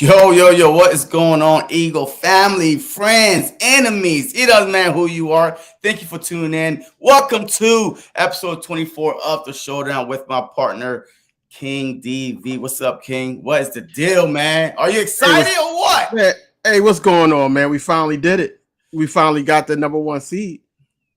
Yo, what is going on, Eagle family, friends, enemies? It doesn't matter who you are. Thank you for tuning in. Welcome to episode 24 of the Showdown with my partner, King DV. What's up, King? What is the deal, man? Are you excited or what? Man, hey, what's going on, man? We finally did it. We finally got the number one seed,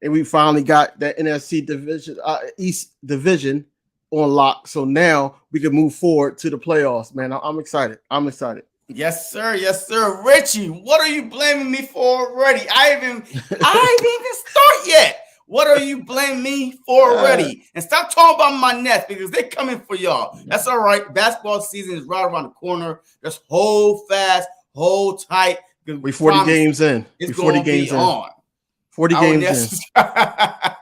and we finally got the NFC division, East division on lock. So now we can move forward to the playoffs, man. I'm excited. I'm excited. Yes, sir. Yes, sir. Richie, what are you blaming me for already? I ain't even start yet. What are you blaming me for already? And stop talking about my Nets because they're coming for y'all. That's all right. Basketball season is right around the corner. Just hold fast, hold tight. We 40 games in. It's 40 games on. 40 games in.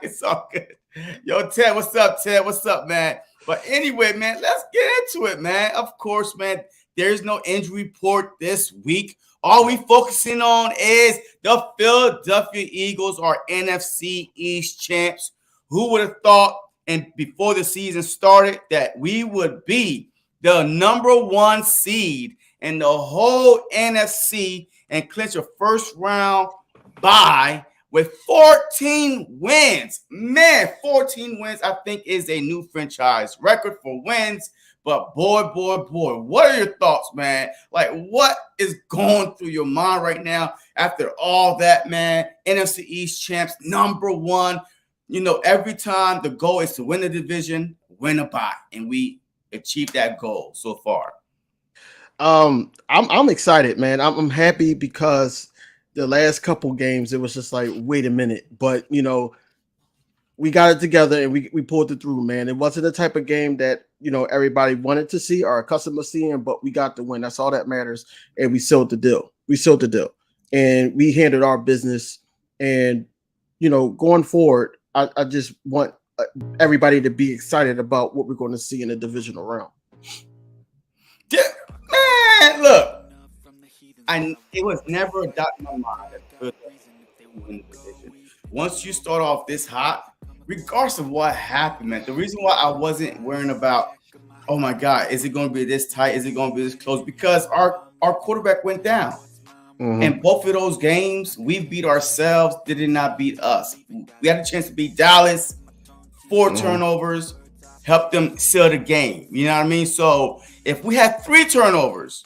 It's all good. Yo, Ted, what's up, Ted? What's up, man? But anyway, man, let's get into it, man. Of course, man. There's no injury report this week. All we focusing on is the Philadelphia Eagles are NFC East champs. Who would have thought, and before the season started, that we would be the number one seed in the whole NFC and clinch a first round bye with 14 wins. Man, 14 wins, I think, is a new franchise record for wins. But boy, what are your thoughts, man? Like, what is going through your mind right now after all that, man? NFC East champs, number one. You know, every time the goal is to win the division, win a bye. And we achieved that goal so far. I'm excited, man. I'm happy because the last couple games, it was just like, wait a minute. But, you know, we got it together and we pulled it through, man. It wasn't the type of game that, you know, everybody wanted to see or accustomed to seeing, but we got the win. That's all that matters. And we sealed the deal. And we handled our business. And, you know, going forward, I just want everybody to be excited about what we're going to see in the divisional round. Yeah, man, look. It was never a doubt in my mind that Philadelphia would win the division. Once you start off this hot, regardless of what happened, man, the reason why I wasn't worrying about, oh my God, is it going to be this tight? Is it going to be this close? Because our quarterback went down. Mm-hmm. And both of those games, we beat ourselves. They did not beat us. We had a chance to beat Dallas, 4 turnovers, helped them seal the game. You know what I mean? So if we had 3 turnovers,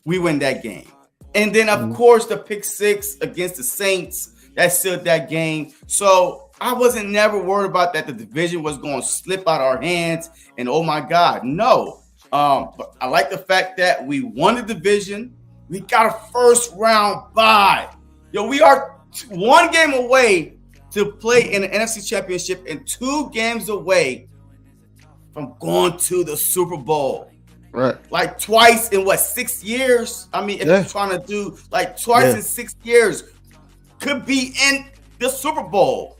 we win that game. And then, of course, the pick 6 against the Saints, that sealed that game. So I wasn't never worried about that the division was going to slip out our hands. And, oh, my God, no. But I like the fact that we won the division. We got a first-round bye. Yo, we are 1 game away to play in the NFC Championship and 2 games away from going to the Super Bowl. Right. Like twice in 6 years? I mean, if you're trying to do like twice in 6 years, could be in the Super Bowl.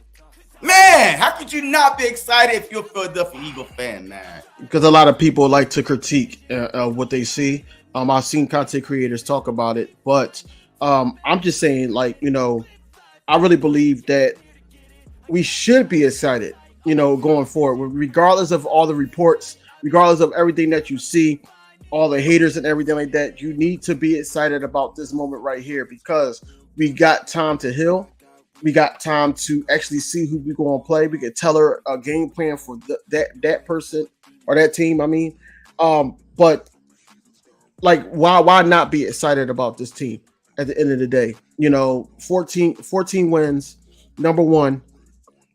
Man, how could you not be excited if you're a Philadelphia Eagle fan, man? Because a lot of people like to critique what they see. I've seen content creators talk about it, but I'm just saying, like, you know, I really believe that we should be excited, you know, going forward, regardless of all the reports. Regardless of everything that you see, all the haters and everything like that, you need to be excited about this moment right here because we got time to heal. We got time to actually see who we're going to play. We can tell her a game plan for that person or that team. I mean, but like, why not be excited about this team at the end of the day? You know, 14 wins, number one,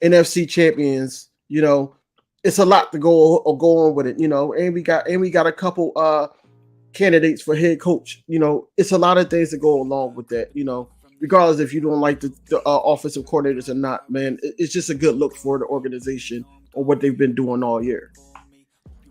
NFC champions, you know. It's a lot to go on with it, you know, and we got a couple candidates for head coach. You know, it's a lot of things that go along with that, you know, regardless if you don't like the offensive coordinators or not, man. It's just a good look for the organization on what they've been doing all year.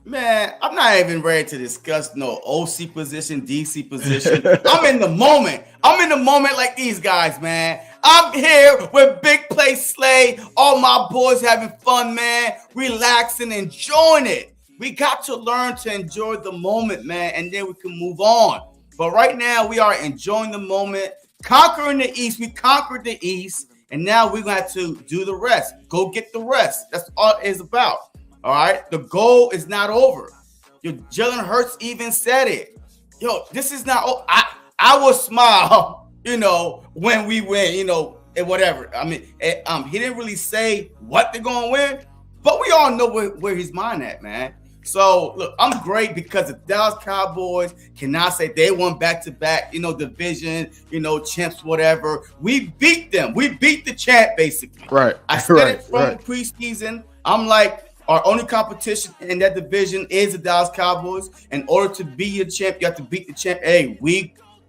Man, I'm not even ready to discuss no OC position, DC position. I'm in the moment. Like these guys, man. I'm here with Big Play Slay. All my boys having fun, man. Relaxing, enjoying it. We got to learn to enjoy the moment, man, and then we can move on. But right now, we are enjoying the moment, conquering the East. We conquered the East, and now we're going to have to do the rest. Go get the rest. That's all it is about. All right? The goal is not over. Jalen Hurts even said it. yo, this is not. Oh, I will smile, when we win, and whatever. I mean, he didn't really say what they're gonna win, but we all know where his mind at, man. So look, I'm great because the Dallas Cowboys cannot say they won back-to-back, division, champs, whatever. We beat them. We beat the champ, basically. Right. I said it from the preseason. I'm like, our only competition in that division is the Dallas Cowboys. In order to be a champ, you have to beat the champ. Hey,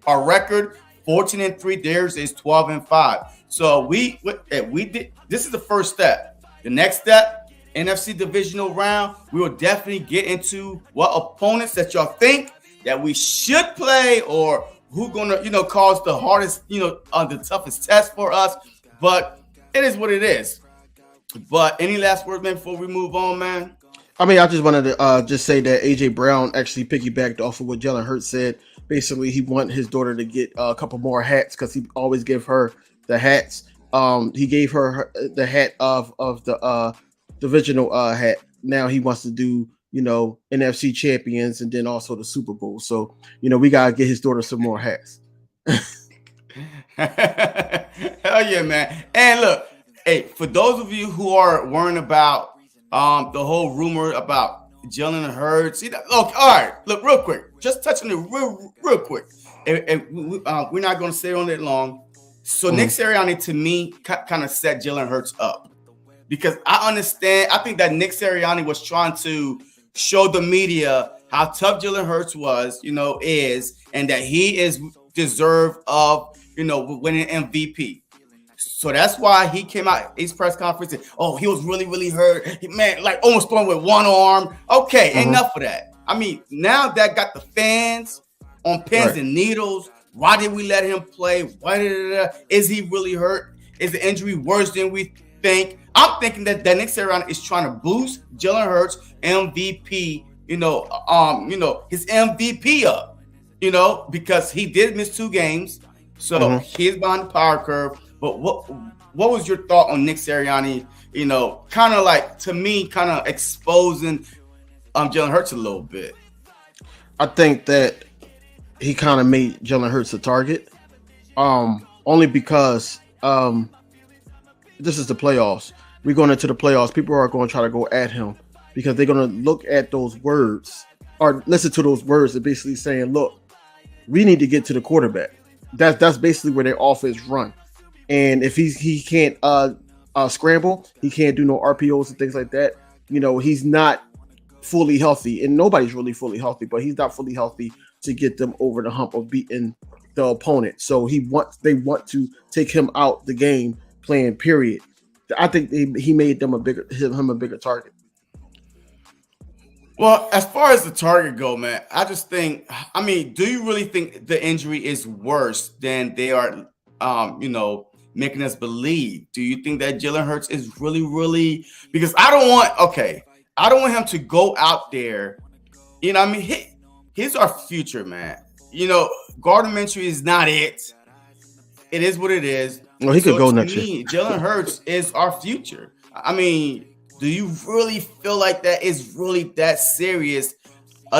our record 14-3. Theirs is 12-5. So we did. This is the first step. The next step, NFC divisional round. We will definitely get into what opponents that y'all think that we should play, or who gonna cause the hardest, the toughest test for us. But it is what it is. But any last word, man, before we move on, man? I mean, I just wanted to just say that AJ Brown actually piggybacked off of what Jalen Hurts said. Basically, he wanted his daughter to get a couple more hats because he always gave her the hats. He gave her the hat of the divisional hat. Now he wants to do, NFC champions and then also the Super Bowl. So, we got to get his daughter some more hats. Hell yeah, man. And look, hey, for those of you who are worrying about the whole rumor about Jalen Hurts, look, all right, look, real quick, just touching it real quick. We're not going to stay on it long. So Nick Sirianni, to me, kind of set Jalen Hurts up, because I understand. I think that Nick Sirianni was trying to show the media how tough Jalen Hurts is, and that he is deserved of, winning MVP. So that's why he came out his press conference and, he was really, really hurt. Man, like almost throwing with one arm. Okay, enough of that. I mean, now that got the fans on pins and needles. Why did we let him play? Is he really hurt? Is the injury worse than we think? I'm thinking that Nick Sirianni is trying to boost Jalen Hurts MVP, his MVP up, because he did miss 2 games. So he's behind the power curve. But what was your thought on Nick Sirianni, kind of like, to me, kind of exposing Jalen Hurts a little bit? I think that he kind of made Jalen Hurts a target, only because this is the playoffs. We're going into the playoffs. People are going to try to go at him because they're going to look at those words or listen to those words and basically saying, look, we need to get to the quarterback. That's basically where their offense run. And if he can't scramble, he can't do no RPOs and things like that. He's not fully healthy, and nobody's really fully healthy, but he's not fully healthy to get them over the hump of beating the opponent. So they want to take him out the game playing, period. I think he made them him a bigger target. Well, as far as the target go, man, I just think, do you really think the injury is worse than they are, making us believe? Do you think that Jalen Hurts is really, really, because I don't want him to go out there, he's our future, man. Gardner Minshew is not it. It is what it is. Well, he could go next year. Jalen Hurts is our future. Do you really feel like that is really that serious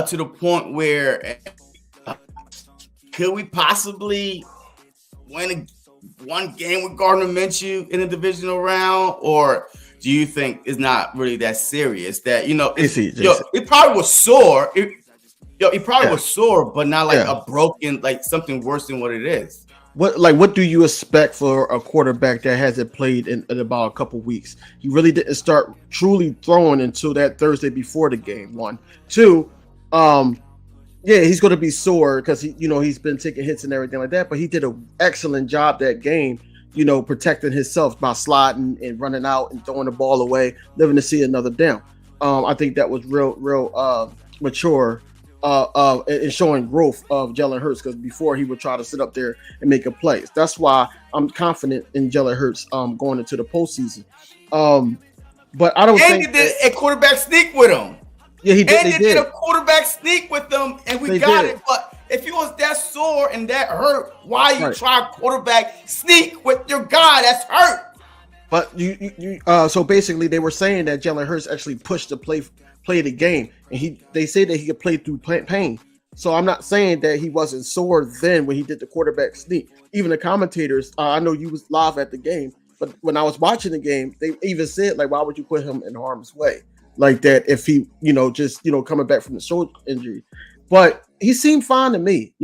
to the point where could we possibly win one game with Gardner Minshew in the divisional round? Or do you think it's not really that serious? That, it probably was sore. It probably was sore, but not like a broken, like something worse than what it is. What do you expect for a quarterback that hasn't played in about a couple weeks? He really didn't start truly throwing until that Thursday before the game. 1, 2, he's going to be sore because he's been taking hits and everything like that. But he did an excellent job that game, protecting himself by sliding and running out and throwing the ball away, living to see another down. I think that was real mature. And showing growth of Jalen Hurts, because before he would try to sit up there and make a play. That's why I'm confident in Jalen Hurts going into the postseason. But I don't think he did a quarterback sneak with him. Yeah, he did. They did a quarterback sneak with them, and we got it. But if you was that sore and that hurt, why you try quarterback sneak with your guy that's hurt? But so basically they were saying that Jalen Hurts actually pushed the play the game, and they say that he could play through pain. So I'm not saying that he wasn't sore then when he did the quarterback sneak. Even the commentators, I know you was live at the game, but when I was watching the game, they even said like, why would you put him in harm's way like that if he, just coming back from the shoulder injury? But he seemed fine to me.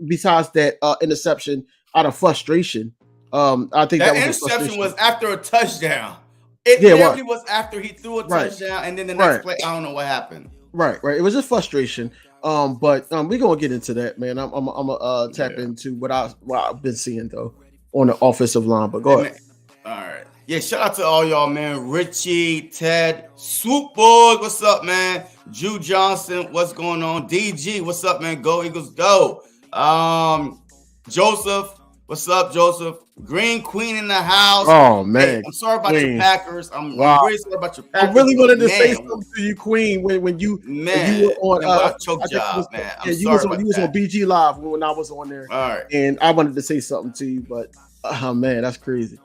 Besides that interception out of frustration, I think that That was a interception frustration. was after a touchdown. It Yeah, literally was after he threw a right, touchdown, and then the next right, play, I don't know what happened. right. It was just frustration. But we're gonna get into that, man. I'm gonna tap into what I've been seeing though on the offensive line. But go ahead. All right. Yeah, shout out to all y'all, man. Richie, Ted, Swoop Boy, what's up, man? Drew Johnson, what's going on? DG, what's up, man? Go Eagles, go. Joseph, what's up, Joseph? Green Queen in the house. Oh man, hey, I'm sorry about your Packers. I'm really sorry about your Packers. I really wanted to say something to you, Queen, when you were on choke job, man. I'm you sorry was on BG Live when I was on there. All right, and I wanted to say something to you, but man, that's crazy.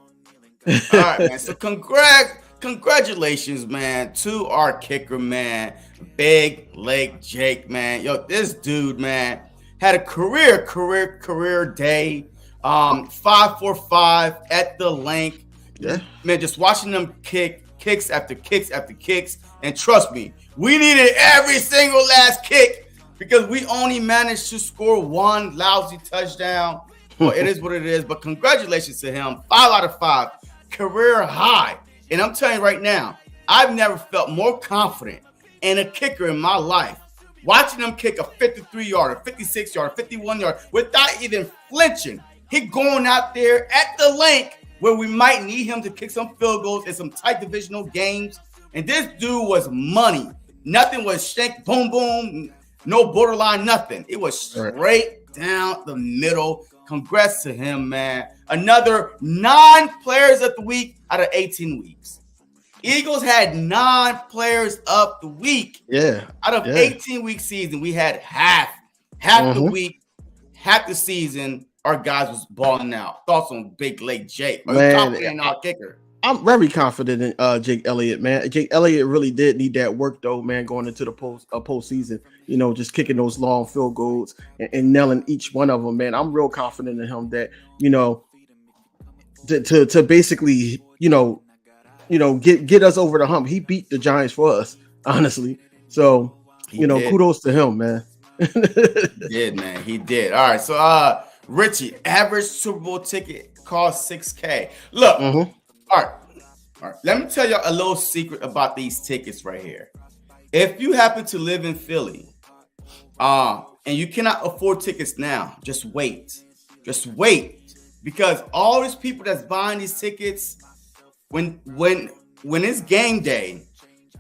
All right, man. So congratulations, man, to our kicker, man, Big Lake Jake, man. Yo, this dude, man, had a career day. 5-for-5 at the length. Yeah, man, just watching them kicks after kicks after kicks. And trust me, we needed every single last kick because we only managed to score one lousy touchdown. Well, it is what it is, but congratulations to him. 5 out of 5, career high. And I'm telling you right now, I've never felt more confident in a kicker in my life. Watching them kick a 53-yarder, 56-yarder, 51-yarder without even flinching. He going out there at the length where we might need him to kick some field goals in some tight divisional games. And this dude was money. Nothing was shank, boom, boom, no borderline, nothing. It was straight down the middle. Congrats to him, man. Another 9 players of the week out of 18 weeks. Eagles had 9 players of the week. Yeah. Out of 18-week season, we had half the week, half the season. Our guys was balling out. Thoughts on Big Lake Jake? Are you confident in our kicker? I'm very confident in Jake Elliott, man. Jake Elliott really did need that work, though, man, going into the postseason. Just kicking those long field goals and nailing each one of them, man. I'm real confident in him that, to basically, get us over the hump. He beat the Giants for us, honestly. So, kudos to him, man. He did, man. He did. All right. So, Richie, average Super Bowl ticket costs $6,000. Look, all right. Let me tell you a little secret about these tickets right here. If you happen to live in Philly, and you cannot afford tickets now, just wait. Because all these people that's buying these tickets, when it's game day,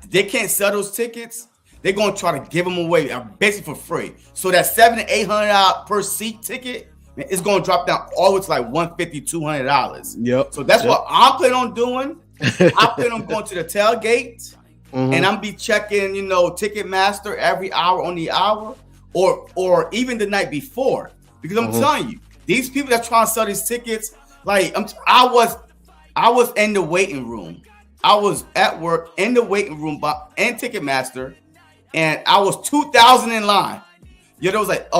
they can't sell those tickets. They're gonna try to give them away basically for free. So that $700 to $800 per seat ticket, it's going to drop down all the way to like $150, $200. Yep. So that's what I'm planning on doing. I plan on going to the tailgate, and I'm be checking, Ticketmaster every hour on the hour, or even the night before. Because I'm telling you, these people that trying to sell these tickets, like I was in the waiting room. I was at work in the waiting room and Ticketmaster, and I was 2,000 in line. There was like,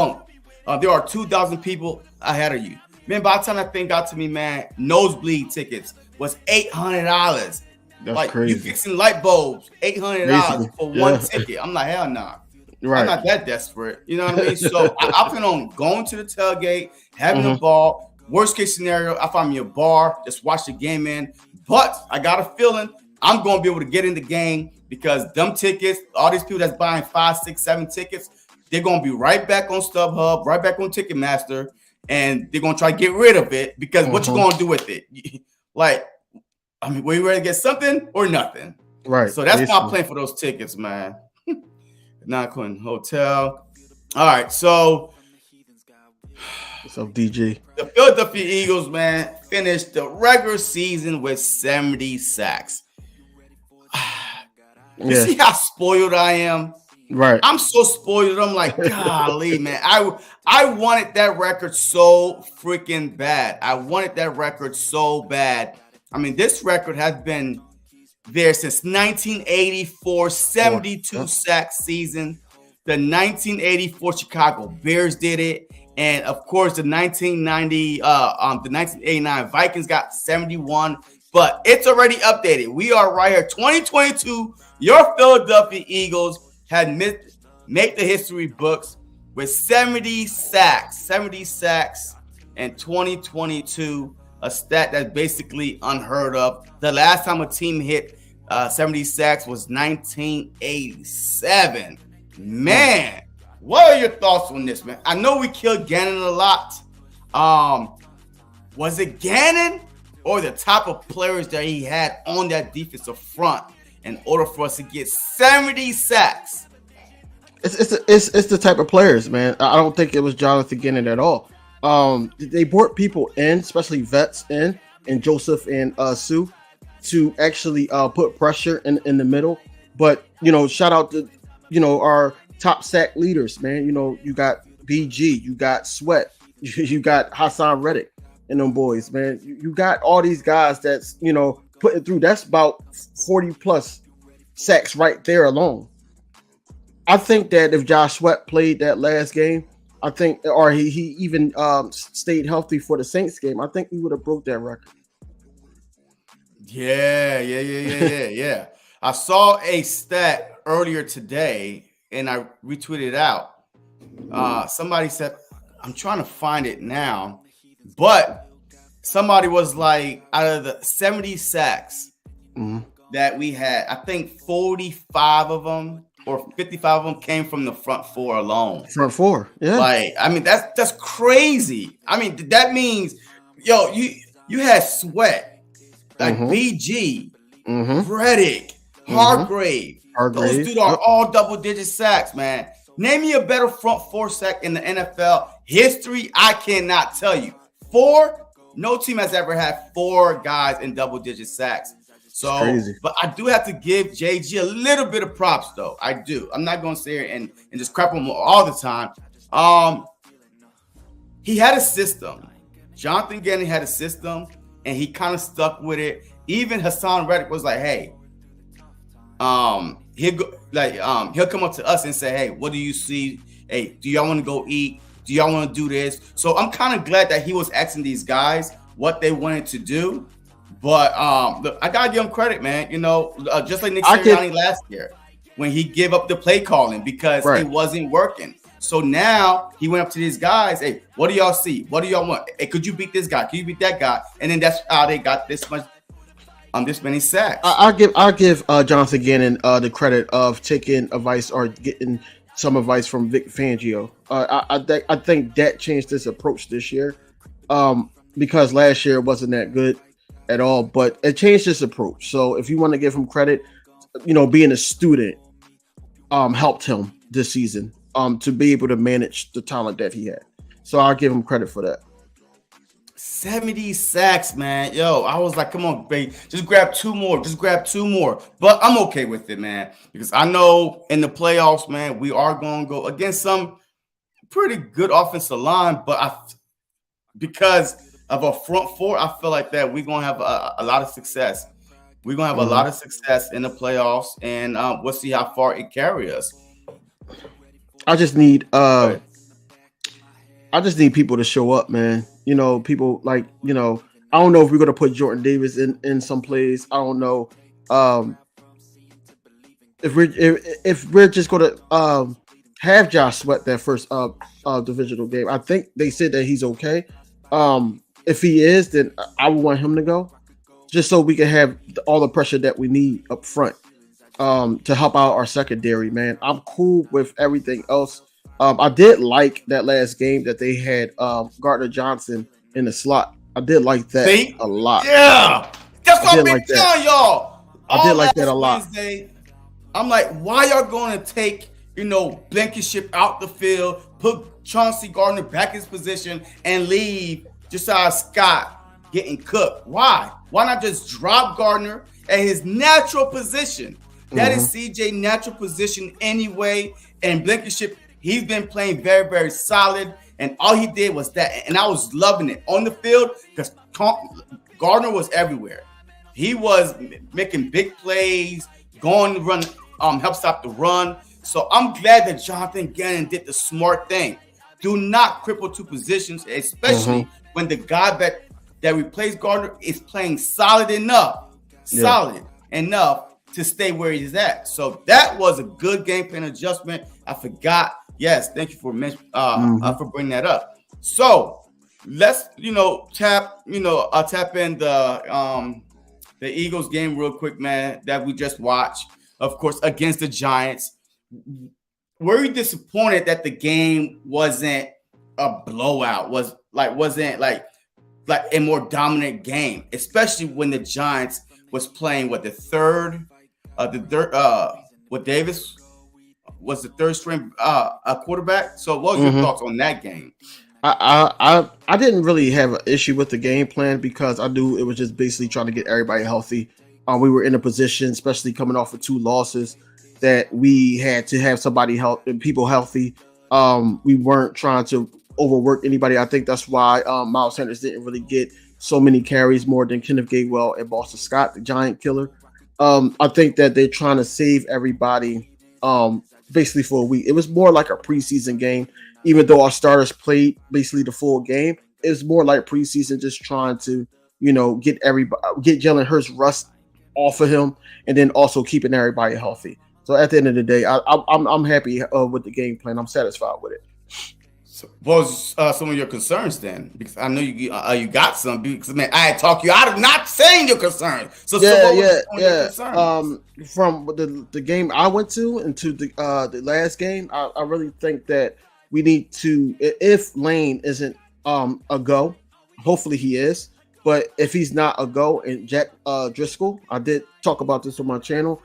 there are 2,000 people ahead of you. Man, by the time that thing got to me, man, nosebleed tickets was $800. That's like crazy. You fixing light bulbs, $800 for one ticket. I'm like, hell nah. Right. I'm not that desperate. You know what I mean? So I plan on going to the tailgate, having a ball. Worst case scenario, I find me a bar, just watch the game in. But I got a feeling I'm going to be able to get in the game because them tickets, all these people that's buying 5, 6, 7 tickets, they're going to be right back on StubHub, right back on Ticketmaster, and they're going to try to get rid of it because what you going to do with it? Were you ready to get something or nothing? Right. So that's my plan for those tickets, man. Not Quinn Hotel. All right, so what's up, DJ? The Philadelphia Eagles, man, finished the regular season with 70 sacks. You see how spoiled I am? Right. I'm so spoiled. I'm like, golly, man. I wanted that record so freaking bad. I wanted that record so bad. I mean, this record has been there since 1984, 72 sack season. The 1984 Chicago Bears did it. And of course, the 1989 Vikings got 71. But it's already updated. We are right here. 2022, your Philadelphia Eagles had made the history books with 70 sacks. 70 sacks in 2022, a stat that's basically unheard of. The last time a team hit 70 sacks was 1987. Man, what are your thoughts on this, man? I know we killed Gannon a lot. Was it Gannon or the type of players that he had on that defensive front in order for us to get 70 sacks? It's the type of players, man. I don't think it was Jonathan Gannon at all. They brought people in, especially vets in, and Joseph and Sue, to actually put pressure in the middle. But, shout out to, our top sack leaders, man. You got BG, you got Sweat, you got Hassan Reddick and them boys, man. You got all these guys that's, putting through. That's about 40 plus sacks right there alone. I think that if Josh Sweat played that last game, or he even stayed healthy for the Saints game, I think we would have broke that record. Yeah. I saw a stat earlier today, and I retweeted it out. Somebody said, I'm trying to find it now, but somebody was like, out of the 70 sacks that we had, I think 45 of them or 55 of them came from the front four alone. Front four, yeah. Like, I mean, that's crazy. I mean, that means, you had Sweat, like BG, Reddick, Hargrave. Those dudes are all double-digit sacks, man. Name me a better front four sack in the NFL history. I cannot tell you. 4, no team has ever had 4 guys in double-digit sacks. So, but I do have to give JG a little bit of props, though. I do. I'm not going to sit here and just crap him all the time. He had a system. Jonathan Gannon had a system, and he kind of stuck with it. Even Hassan Reddick was like, hey, he'll come up to us and say, hey, what do you see? Hey, do y'all want to go eat? Do y'all want to do this? So I'm kind of glad that he was asking these guys what they wanted to do. But look, I gotta give him credit, man. Just like Nick Sirianni last year when he gave up the play calling because it wasn't working. So now he went up to these guys. Hey, what do y'all see? What do y'all want? Hey, could you beat this guy? Could you beat that guy? And then that's how they got this many sacks. I'll give Jonathan Gannon the credit of taking advice or getting some advice from Vic Fangio. I think that changed his approach this year, because last year it wasn't that good at all, but it changed his approach. So if you want to give him credit, being a student helped him this season to be able to manage the talent that he had. So I'll give him credit for that. 70 sacks, man. Yo, I was like, come on, babe. Just grab 2 more. But I'm okay with it, man. Because I know in the playoffs, man, we are going to go against some pretty good offensive line. But because of a front four, I feel like that we're going to have a lot of success. We're going to have a lot of success in the playoffs. And we'll see how far it carries us. I just need people to show up, man. People like, I don't know if we're going to put Jordan Davis in some plays. I don't know if we're just going to have Josh Sweat that first divisional game. I think they said that he's okay. If he is, then I would want him to go just so we can have all the pressure that we need up front to help out our secondary, man. I'm cool with everything else. I did like that last game that they had Gardner Johnson in the slot. I did like that a lot. Yeah, that's what I've been telling y'all. I did like that a lot. Wednesday, I'm like, why y'all going to take Blankenship out the field, put Chauncey Gardner back in his position, and leave Josiah Scott getting cooked? Why? Why not just drop Gardner at his natural position? That is CJ's natural position anyway, and Blankenship. He's been playing very, very solid, and all he did was that. And I was loving it on the field because Gardner was everywhere. He was making big plays, going to run, help stop the run. So I'm glad that Jonathan Gannon did the smart thing. Do not cripple two positions, especially when the guy that replaced Gardner is playing solid enough to stay where he's at. So that was a good game plan adjustment. I forgot. Yes, thank you for bringing that up. So let's tap in the Eagles game real quick, man, that we just watched, of course, against the Giants. Were you disappointed that the game wasn't a blowout? Wasn't like a more dominant game, especially when the Giants was playing with Davis was the third string quarterback. So what was your thoughts on that game? I didn't really have an issue with the game plan because I knew it was just basically trying to get everybody healthy. We were in a position, especially coming off of 2 losses, that we had to have people healthy. We weren't trying to overwork anybody. I think that's why Miles Sanders didn't really get so many carries more than Kenneth Gainwell and Boston Scott, the giant killer. I think that they're trying to save everybody basically for a week. It was more like a preseason game, even though our starters played basically the full game. It's more like preseason, just trying to get Jalen Hurts rust off of him, and then also keeping everybody healthy. So at the end of the day, I'm happy with the game plan. I'm satisfied with it. So what was some of your concerns then? Because I know you got some. Because man, I had talked you out of not saying your concerns. So your concerns? From the game I went to into the last game, I really think that we need to, if Lane isn't a go, hopefully he is. But if he's not a go, and Jack Driscoll, I did talk about this on my channel.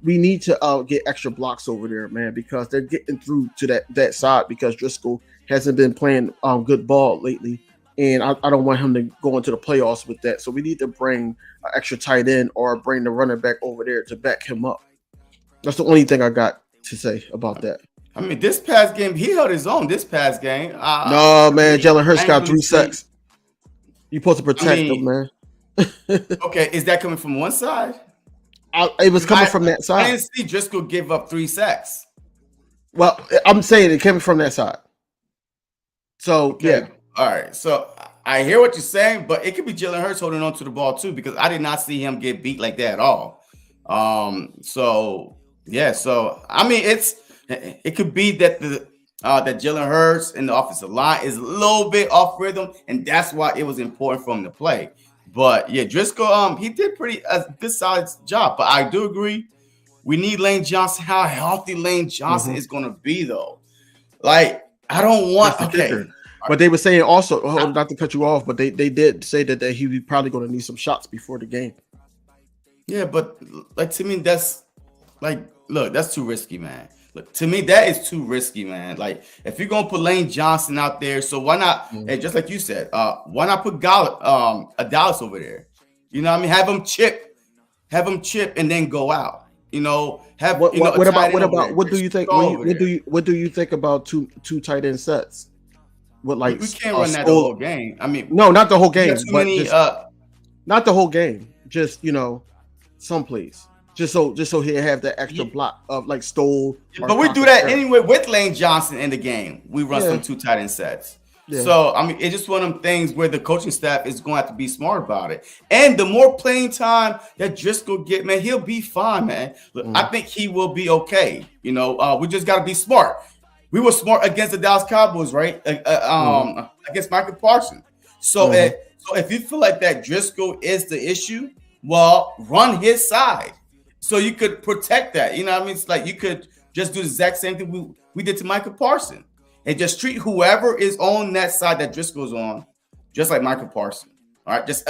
We need to get extra blocks over there, man, because they're getting through to that side because Driscoll hasn't been playing good ball lately, and I don't want him to go into the playoffs with that. So we need to bring an extra tight end or bring the running back over there to back him up. That's the only thing I got to say about that. I mean, this past game, he held his own. This past game, no, man, Jalen Hurts got 3 sacks. You're supposed to protect him, man. Okay, is that coming from one side? It was coming from that side. I didn't see Driscoll give up 3 sacks. Well, I'm saying it came from that side. So, okay. Yeah. All right. So, I hear what you're saying, but it could be Jalen Hurts holding on to the ball, too, because I did not see him get beat like that at all. So, I mean, it could be that that Jalen Hurts and the offensive line is a little bit off rhythm, and that's why it was important for him to play. But yeah, Driscoll, he did pretty good solid job. But I do agree, we need Lane Johnson. How healthy Lane Johnson is going to be, though. Like, I don't want. Okay, but they were saying also, not to cut you off, but they did say that he was probably going to need some shots before the game. Yeah, but like to me, that's like, look, that's too risky, man. Look, to me, that is too risky, man. Like, if you're gonna put Lane Johnson out there, so why not? And just like you said, why not put Dallas over there? You know what I mean? Have him chip, and then go out. What do you think? What do you think about two tight end sets? We can't run that the whole game. I mean, no, not the whole game. Not the whole game. Just some plays. Just so he'll have that extra block of like Stoll. But we do that anyway with Lane Johnson in the game. We run some 2 tight end sets. Yeah. So, I mean, it's just one of them things where the coaching staff is going to have to be smart about it. And the more playing time that Driscoll get, man, he'll be fine, man. Look, I think he will be okay. We just got to be smart. We were smart against the Dallas Cowboys, right? Against Michael Parsons. So, if you feel like that Driscoll is the issue, well, run his side. So you could protect that. You know what I mean? It's like you could just do the exact same thing we did to Michael Parsons and just treat whoever is on that side that Driscoll's on, just like Michael Parsons. All right, just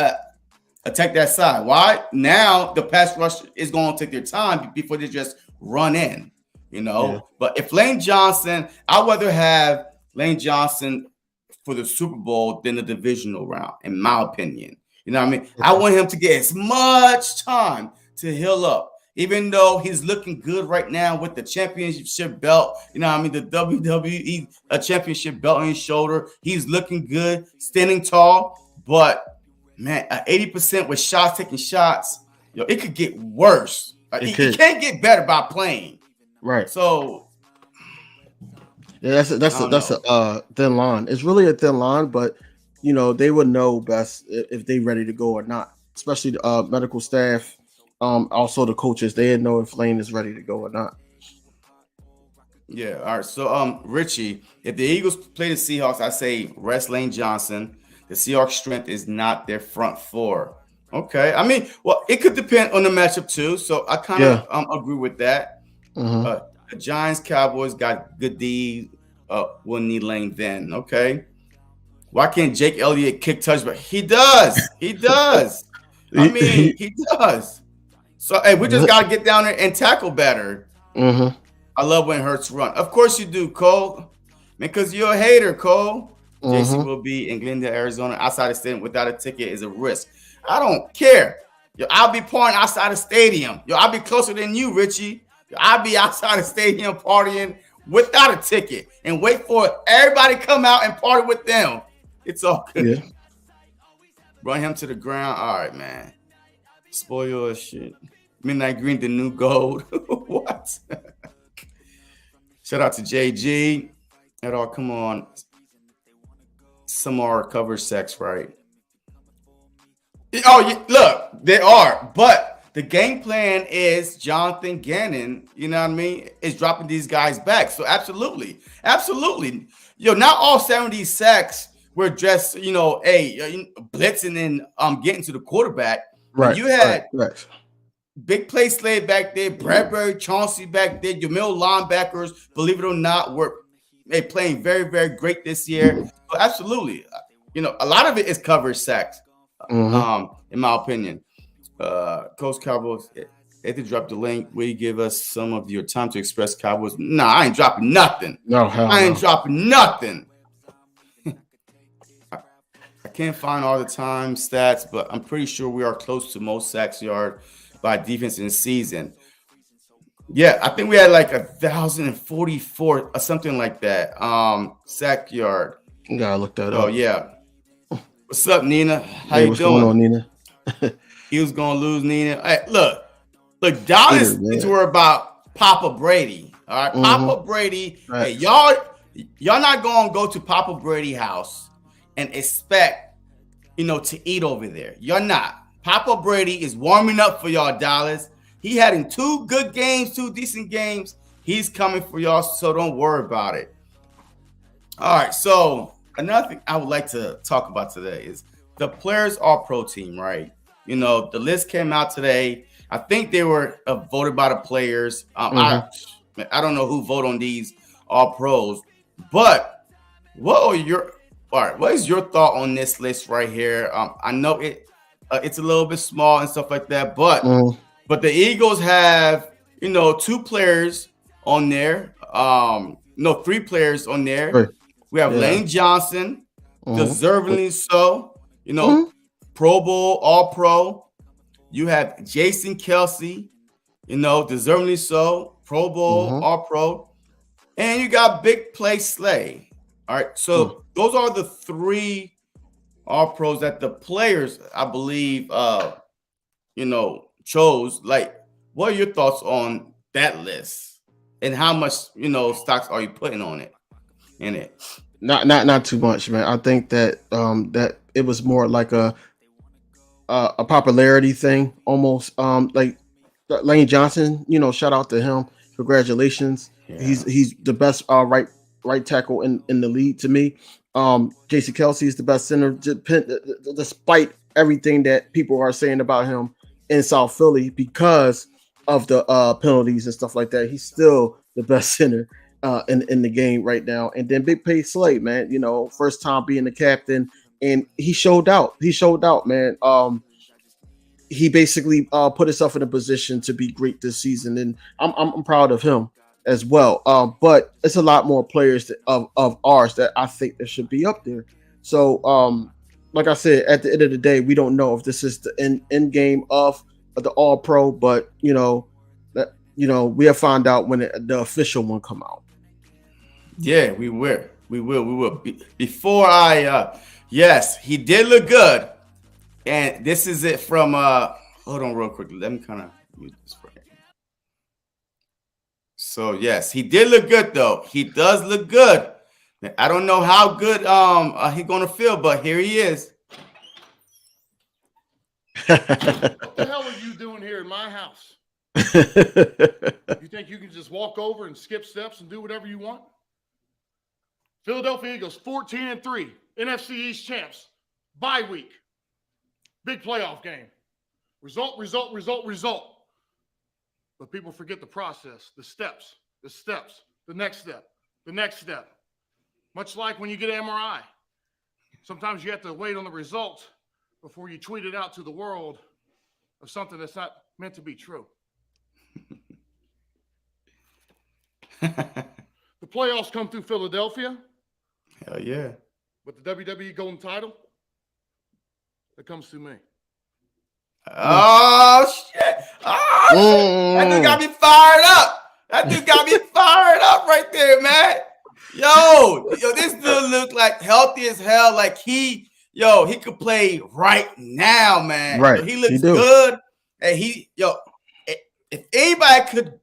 attack that side. Why? Now the pass rush is going to take their time before they just run in, Yeah. But if Lane Johnson, I'd rather have Lane Johnson for the Super Bowl than the divisional round, in my opinion. You know what I mean? I want him to get as much time to heal up. Even though he's looking good right now with the championship belt, the WWE championship belt on his shoulder, he's looking good, standing tall. But man, 80% with taking shots, it could get worse. It can't get better by playing. Right. So Yeah, I don't that's a know. thin line. It's really a thin line, but they would know best if they ready to go or not. Especially the medical staff, also the coaches. They know if Lane is ready to go or not. Yeah, all right. So Richie, if the Eagles play the Seahawks, I say rest Lane Johnson. The Seahawks' strength is not their front four. Okay. I mean, well, it could depend on the matchup too. So I kind Yeah. of agree with that. Hmm. The Giants, Cowboys got good D. Will need Lane then. Okay. Why can't Jake Elliott kick touchback? He does. He does. I mean, he does. So hey, we just gotta get down there and tackle better. Hmm. I love when Hurts run. Of course you do, Cole. Because you're a hater, Cole. JC Hmm. will be in Glendale, Arizona, outside the stadium without a ticket is a risk. I don't care. Yo, I'll be partying outside the stadium. Yo, I'll be closer than you, Richie. Yo, I'll be outside the stadium partying without a ticket and wait for everybody come out and party with them. It's all Yeah. good. Run him to the ground. All right, man. Spoil your shit. Midnight Green, the new gold. What? Shout out to JG. At all, come on. Some are cover sex, right? Oh, look, they are. But the game plan is Jonathan Gannon, you know what I mean, is dropping these guys back. So absolutely. Absolutely. Yo, not all 70 sacks were just, blitzing and getting to the quarterback. When Right. you Right. had Right. big play Slade back there, Bradbury, Chauncey back there, your middle linebackers, believe it or not, were playing very, very great this year. So absolutely. A lot of it is coverage sacks, Hmm. in my opinion. Coach Cowboys, if they drop the link, will you give us some of your time to express Cowboys? Nah, I ain't dropping nothing. No, hell I ain't no. dropping nothing. I can't find all the time stats, but I'm pretty sure we are close to most sacks yard by defense in the season. Yeah, I think we had like 1,044 or something like that. Sack yard. You gotta look that So up. yeah. What's up, Nina? How Hey, you what's going on, doing? Nina? He was gonna lose, Nina. Hey, look, Hater, Dallas needs to man. worry about Papa Brady. All right, Hmm. Papa Brady. Hey, Right. y'all not gonna go to Papa Brady house and expect to eat over there. You're not. Papa Brady is warming up for y'all, Dallas. He had in 2 good games, 2 decent games. He's coming for y'all, so don't worry about it. All right, so another thing I would like to talk about today is the players all pro team, right? The list came out today. I think they were voted by the players. Hmm. I don't know who voted on these all pros, but what is your thought on this list right here? I know it's a little bit small and stuff like that, Hmm. but the Eagles have 2 players on there. No, 3 players on there. Right. We have Yeah. Lane Johnson, Hmm. deservingly so. Hmm. Pro Bowl, All Pro. You have Jason Kelsey, deservingly so. Pro Bowl, Hmm. All Pro. And you got Big Play Slay. All right. So those are the 3 All Pros that the players, I believe, chose. Like, what are your thoughts on that list? And how much, stocks are you putting on it in it? Not too much, man. I think that that it was more like a popularity thing, almost. Like Lane Johnson, shout out to him. Congratulations. Yeah. He's the best right tackle in the league to me. Jason Kelsey is the best center, despite everything that people are saying about him in South Philly because of the penalties and stuff like that. He's still the best center in the game right now. And then Big Pay Slate, man, first time being the captain, and he showed out. He showed out, man. He basically put himself in a position to be great this season, and I'm proud of him as well. But it's a lot more players of ours that I think that should be up there. So, like I said, at the end of the day, we don't know if this is the end game of the All Pro, but that we'll find out when the official one come out. Yeah, we will. We will. We will. Before yes, he did look good. And this is it from hold on real quickly. Let me kind of mute this for him. So yes, he did look good though. He does look good. I don't know how good he gonna feel, but here he is. What the hell are you doing here in my house? You think you can just walk over and skip steps and do whatever you want? Philadelphia Eagles 14-3, NFC East champs, bye week, big playoff game. Result. But people forget the process, the steps, the next step. Much like when you get an MRI. Sometimes you have to wait on the results before you tweet it out to the world of something that's not meant to be true. The playoffs come through Philadelphia. Hell yeah. But the WWE Golden title, that comes through me. Oh shit! Oh shit! That dude got me fired up. That dude got me fired up right there, man. Yo, this dude look like healthy as hell. Like he could play right now, man. Right, He looks good. And if anybody could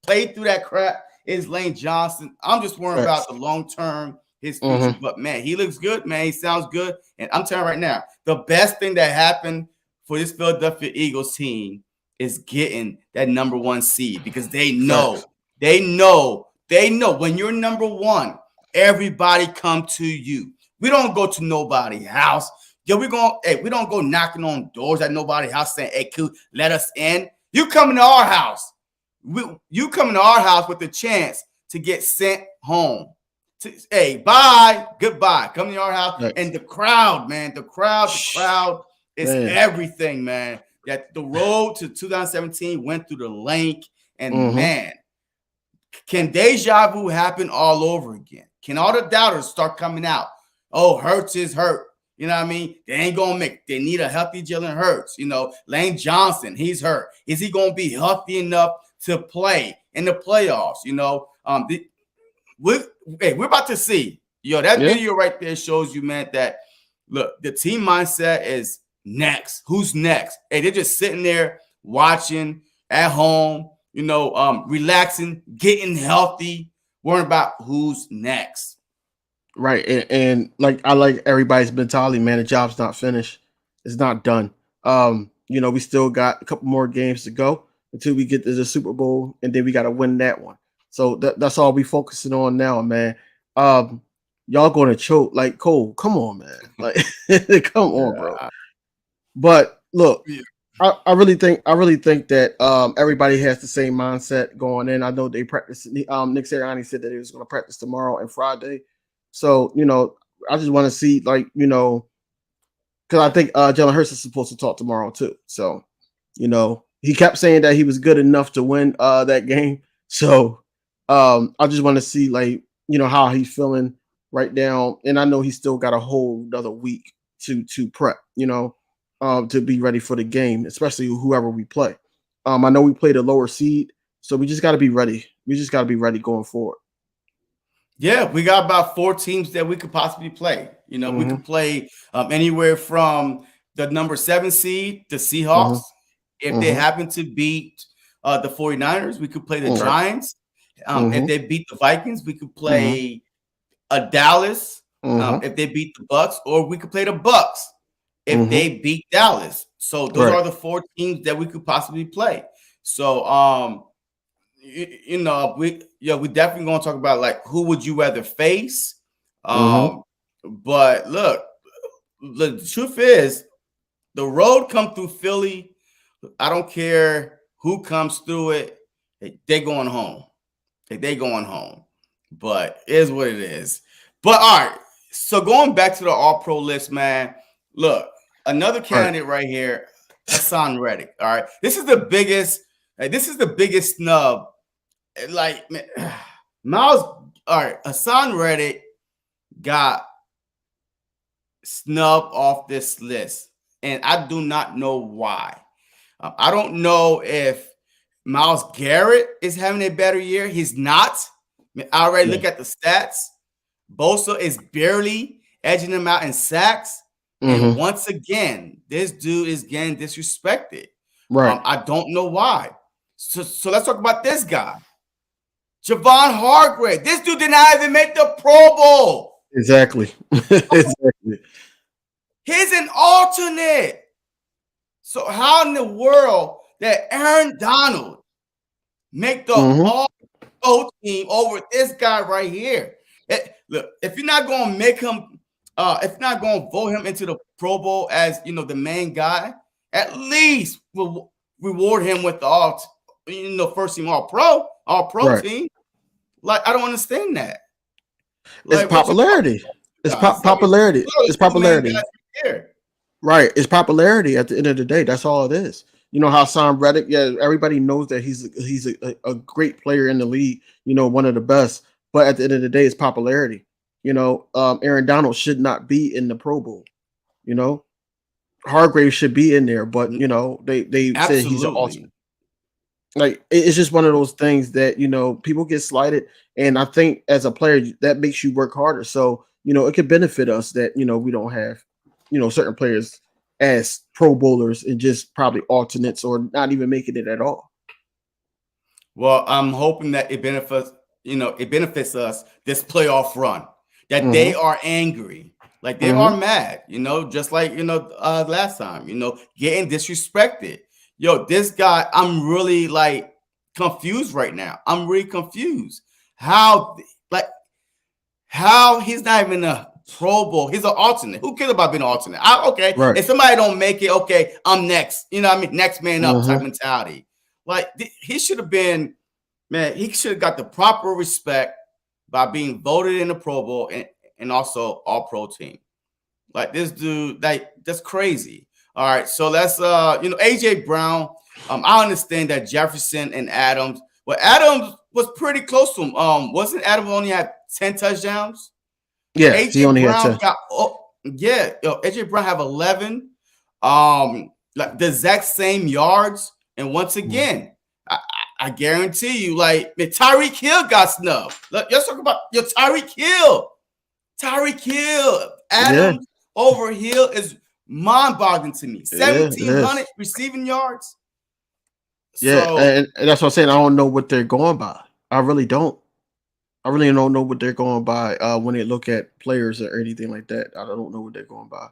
play through that crap, it's Lane Johnson. I'm just worried about the long term, his future. But man, he looks good, man. He sounds good. And I'm telling you right now, the best thing that happened for this Philadelphia Eagles team is getting that number 1 seed, because they know when you're number 1, everybody come to you. We don't go to nobody's house. Yo, we don't go knocking on doors at nobody's house saying, hey, cool, let us in. You come into our house. You come into our house with the chance to get sent home. Hey, bye, goodbye. Come to our house. Nice. And the crowd, man, the crowd is everything, man. That the road to 2017 went through the link, and man, can deja vu happen all over again? Can all the doubters start coming out? Oh, Hurts is hurt. You know what I mean? They ain't gonna make. They need a healthy Jalen Hurts. You know, Lane Johnson, he's hurt. Is he gonna be healthy enough to play in the playoffs? You know, we're about to see. Yo, that video right there shows you, man, that look, the team mindset is next. Who's next? Hey, they're just sitting there watching at home, you know, relaxing, getting healthy, worrying about who's next. Right. And like, I like everybody's mentality, man. The job's not finished. It's not done. You know, we still got a couple more games to go until we get to the Super Bowl, and then we got to win that one. So that's all we focusing on now, man. Y'all going to choke. Like, Cole, come on, man. Like, come on, bro. But look, I really think that everybody has the same mindset going in. I know they practice. Nick Sirianni said that he was going to practice tomorrow and Friday. So, you know, I just want to see, like, you know, because I think Jalen Hurts is supposed to talk tomorrow too. So, you know, he kept saying that he was good enough to win that game. So I just want to see, like, you know, how he's feeling right now. And I know he's still got a whole another week to prep, you know, to be ready for the game, especially whoever we play. I know we played a lower seed, so we just got to be ready. We just got to be ready going forward. Yeah, we got about 4 teams that we could possibly play. You know, we could play anywhere from the number 7 seed, the Seahawks. If they happen to beat the 49ers, we could play the Giants. If they beat the Vikings, we could play Dallas. If they beat the Bucks, or we could play the Bucks if they beat Dallas. So those are the 4 teams that we could possibly play. So you know, we definitely gonna talk about, like, who would you rather face. But look, the truth is, the road come through Philly. I don't care who comes through it. They going home. They going home. But it is what it is. But all right. So going back to the All-Pro list, man. Look, another candidate right here, Hassan Reddick. All right. This is the biggest snub. Like, man, Miles. All right. Hassan Reddick got snubbed off this list, and I do not know why. I don't know if Myles Garrett is having a better year. He's not. I already look at the stats. Bosa is barely edging him out in sacks. And once again, this dude is getting disrespected. Right. I don't know why. So let's talk about this guy. Javon Hargrave. This dude did not even make the Pro Bowl. Exactly. Exactly. He's an alternate. So how in the world that Aaron Donald make the all-pro team over this guy right here? Look, if you're not going to make him, if you're not going to vote him into the Pro Bowl as the main guy, at least reward him with the first team all-pro team. Like, I don't understand that. Like, it's popularity. It's popularity. It's popularity. Right. It's popularity at the end of the day. That's all it is. You know how Sam Reddick, everybody knows that he's a great player in the league, one of the best. But at the end of the day, it's popularity. Aaron Donald should not be in the Pro Bowl. Hargrave should be in there, but they said he's an alternate. Like, it's just one of those things that people get slighted, and I think as a player that makes you work harder. So it could benefit us that we don't have certain players as Pro Bowlers and just probably alternates or not even making it at all. Well, I'm hoping that it benefits us this playoff run, that they are angry, like they are mad, just like last time, getting disrespected. This guy, I'm really like confused right now. I'm really confused. How he's not even a Pro Bowl. He's an alternate. Who cares about being an alternate? Okay. Right. If somebody don't make it, okay, I'm next. Next man up type mentality. Like, he should have been, man, he should have got the proper respect by being voted in the Pro Bowl and also all-pro team. Like, this dude, that's crazy. All right, so let's AJ Brown. I understand that Jefferson and Adams. Well, Adams was pretty close to him. Wasn't Adams only had 10 touchdowns? Yeah, he only had 10. AJ Brown have 11. Like the exact same yards. And once again, I guarantee you, like, Tyreek Hill got snubbed. Let's talk about your Tyreek Hill. Tyreek Hill, Adams over Hill is mind-boggling to me. 1,700 receiving yards. Yeah, and that's what I'm saying. I don't know what they're going by. I really don't. I really don't know what they're going by when they look at players or anything like that. I don't know what they're going by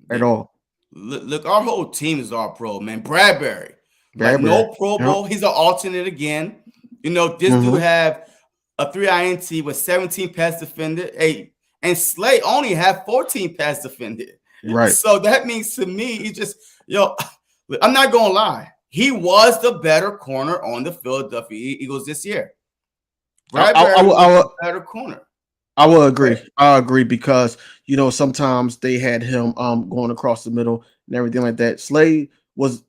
at all. Look, our whole team is all pro, man. Bradbury. Like, no Pro Bowl. He's an alternate again. This dude have a 3 INT with 17 pass defended. And Slay only have 14 pass defended. Right. So that means to me, he just, I'm not going to lie. He was the better corner on the Philadelphia Eagles this year. Bradbury was the better corner. I will agree. I agree because, sometimes they had him going across the middle and everything like that. Slay was,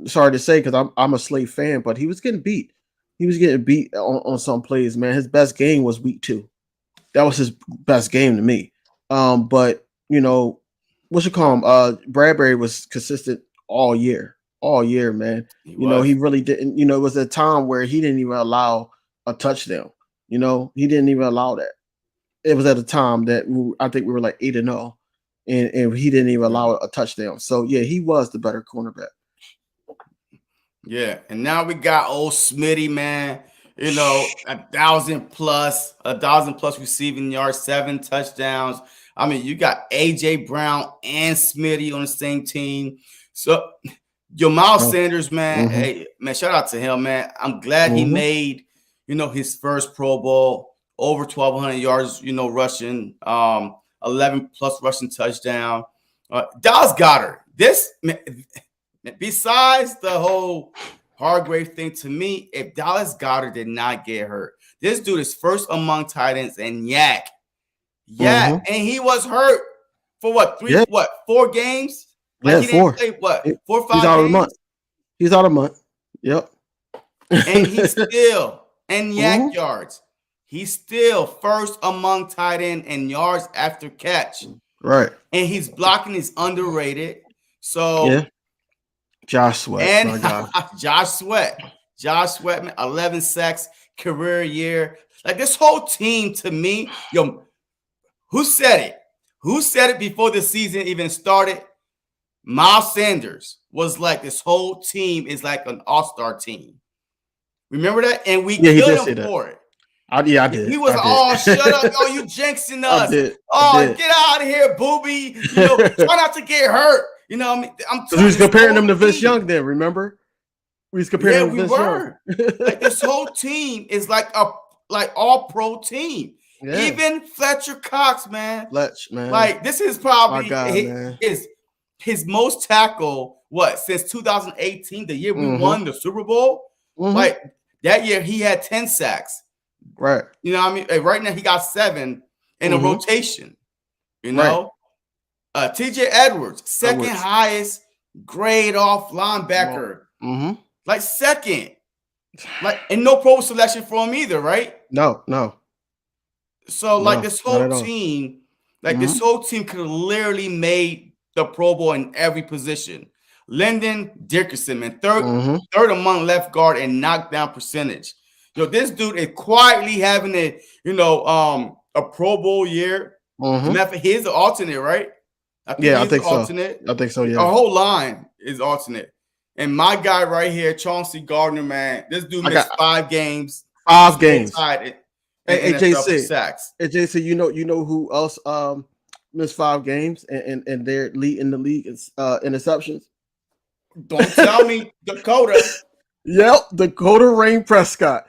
sorry to say, because I'm a Slay fan, but he was getting beat. He was getting beat on some plays, man. His best game was week 2. That was his best game to me. But, what you call him? Bradbury was consistent all year, man. He really didn't. It was a time where he didn't even allow a touchdown. He didn't even allow that. It was at a time that I think we were like 8-0, and he didn't even allow a touchdown. So yeah, he was the better cornerback. Yeah, and now we got old Smitty, man. 1,000 plus receiving yards, 7 touchdowns. I mean, you got AJ Brown and Smitty on the same team. So your Miles Sanders, man, hey, man, shout out to him, man. I'm glad he made, his first Pro Bowl, over 1,200 yards, rushing, 11 plus rushing touchdown. Dallas Goedert, this, man, besides the whole Hargrave thing, to me, if Dallas Goedert did not get hurt, this dude is first among tight ends and yak. And he was hurt for 4 games? Like, he 4. Didn't play 4 or 5 He's out games? of a month. He's out of a month. Yep. And he's still and yak yards. He's still first among tight end and yards after catch. Right. And he's blocking is underrated. So Josh Sweat. And Josh Sweat, man, 11 sacks, career year. Like, this whole team, to me, who said it? Who said it before the season even started? Miles Sanders was like, this whole team is like an all-star team. Remember that? And we Yeah, he did killed say him that. for it. I did. We was, oh, shut up. Oh, you jinxing us. I did. Get out of here, booby. Try not to get hurt. You know what I mean? Because we was comparing him to Vince Young then, remember? We was comparing him to Vince Young. Like this whole team is like all pro team. Yeah. Even Fletcher Cox, man. Man. Like this is probably God, his most tackle, since 2018, the year we won the Super Bowl. Mm-hmm. Like that year he had 10 sacks. Right. You know what I mean? Right now he got 7 in a rotation. You know? Right. TJ Edwards, second highest grade off linebacker. Mm-hmm. Like second. And no pro selection for him either, right? No. So this whole team, this whole team could have literally made the Pro Bowl in every position. Lyndon Dickerson, man, third among left guard and knockdown percentage. This dude is quietly having a Pro Bowl year. He's the alternate, right? I think so. I think so. Yeah. Our whole line is alternate. And my guy right here, Chauncey Gardner, man, this dude missed 5 games. 5 games. Hey, JC. Sacks. Hey, JC, you know who else missed 5 games and they're leading the league is interceptions? Don't tell me Dakota. Yep, Dakota Rain Prescott.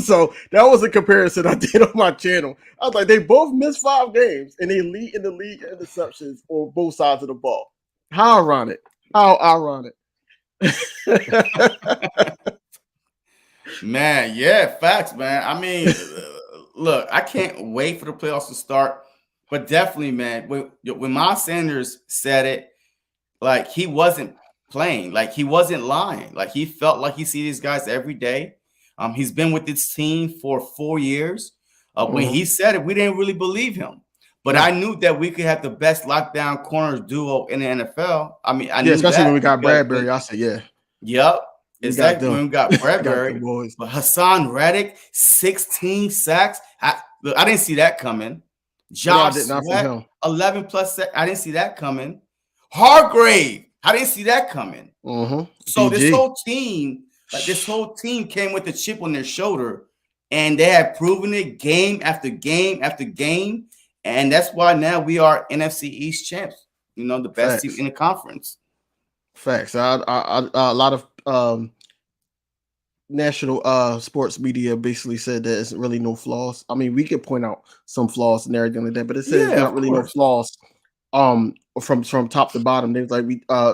So that was a comparison I did on my channel. I was like, they both missed 5 games and they lead in the league interceptions on both sides of the ball. How ironic. Man, yeah, facts, man. I mean, look, I can't wait for the playoffs to start. But definitely, man, when Miles Sanders said it, like he wasn't playing, like he wasn't lying. Like he felt like he sees these guys every day. He's been with this team for 4 years. When he said it, we didn't really believe him. But I knew that we could have the best lockdown corners duo in the NFL. I mean, I knew especially that when we got Bradbury. I said, yeah. Yep. Exactly. When we got Bradbury. But Hassan Reddick, 16 sacks. I didn't see that coming. Josh Sweat, 11 plus sacks. I didn't see that coming. Hargrave, I didn't see that coming. So this whole team came with a chip on their shoulder, and they have proven it game after game after game. And that's why now we are NFC East champs. The best team in the conference. Facts. A lot of national sports media basically said that it's really no flaws. I mean, we could point out some flaws and everything like that, but it says not really no flaws. From top to bottom, they was like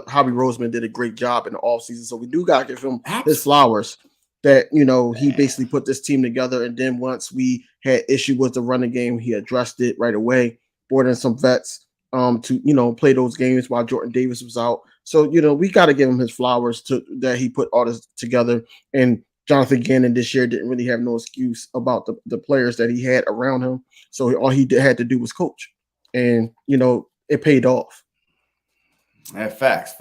Hobby Roseman did a great job in the offseason, so we do gotta give him his flowers. That he basically put this team together, and then once we had issue with the running game, he addressed it right away. Brought in some vets to play those games while Jordan Davis was out. So we got to give him his flowers that he put all this together. And Jonathan Gannon this year didn't really have no excuse about the players that he had around him. So all he had to do was coach, and it paid off. Yeah, facts.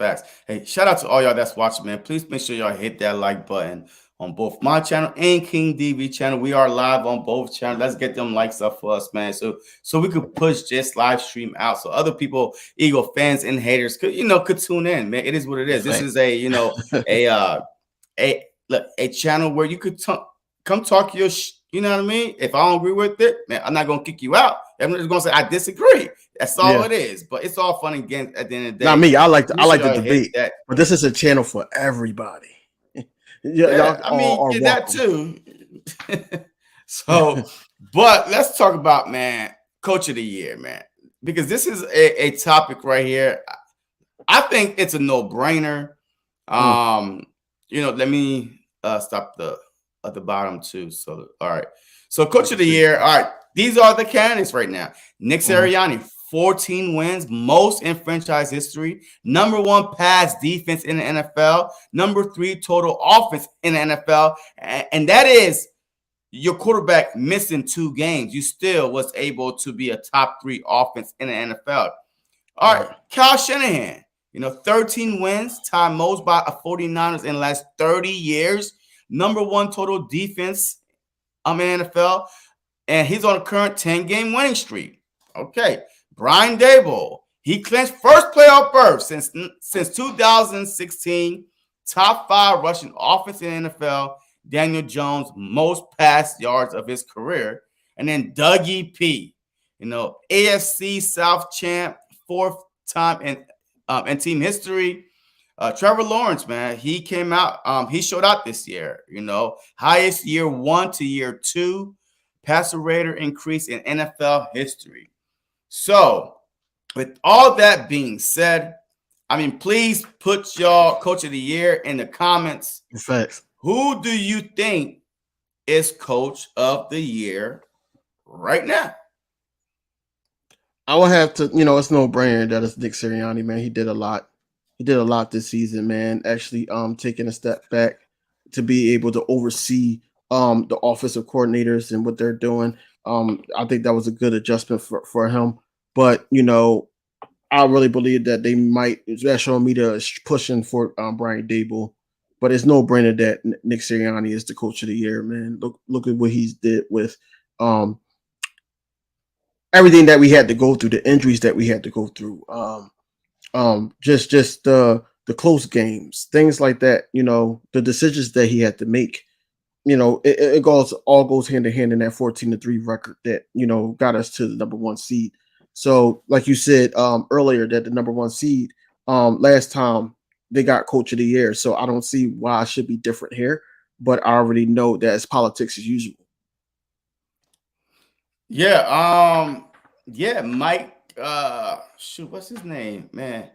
Hey, shout out to all y'all that's watching, man. Please make sure y'all hit that like button on both my channel and King DV channel. We are live on both channels. Let's get them likes up for us, man. So we could push this live stream out so other people, Eagle fans and haters, could tune in, man. It is what it is. This is a a channel where you could come talk your you know what I mean? If I don't agree with it, man, I'm not gonna kick you out. I'm just gonna say I disagree. That's all it is. But it's all fun and games at the end of the day. Not me. I like the debate, but this is a channel for everybody. That too. So, but let's talk about, man, Coach of the Year, man, because this is a topic right here. I think it's a no-brainer. Let me stop at the bottom too. So, all right. So, Coach of the Year. All right. These are the candidates right now. Nick Sirianni, 14 wins, most in franchise history. Number 1 pass defense in the NFL. Number 3 total offense in the NFL. And that is your quarterback missing 2 games. You still was able to be a top 3 offense in the NFL. All right, Kyle Shanahan, 13 wins, tied most by a 49ers in the last 30 years. Number 1 total defense in the NFL. And he's on a current 10-game winning streak. Okay. Brian Daboll, he clinched first playoff berth since 2016. Top 5 rushing offense in the NFL. Daniel Jones, most pass yards of his career. And then Dougie P, AFC South champ, fourth time in team history. Trevor Lawrence, man, he came out. He showed out this year. Highest year 1 to year 2 passer rater increase in NFL history. So, with all that being said, please put your coach of the year in the comments. Facts. Who do you think is coach of the year right now? I will have to, it's no brainer that it's Nick Sirianni, man. He did a lot. He did a lot this season, man. Actually, taking a step back to be able to oversee the offensive coordinators and what they're doing. I think that was a good adjustment for him. But I really believe that they might. Special media is pushing for Brian Daboll, but it's no brainer that Nick Sirianni is the coach of the year, man. Look at what he's did with everything that we had to go through, the injuries that we had to go through, just the close games, things like that. The decisions that he had to make. It all goes hand in hand in that 14-3 record that got us to the number 1 seed. So, like you said earlier, that the number 1 seed last time they got coach of the year. So I don't see why it should be different here. But I already know that it's politics as usual. Yeah. Mike. What's his name, man?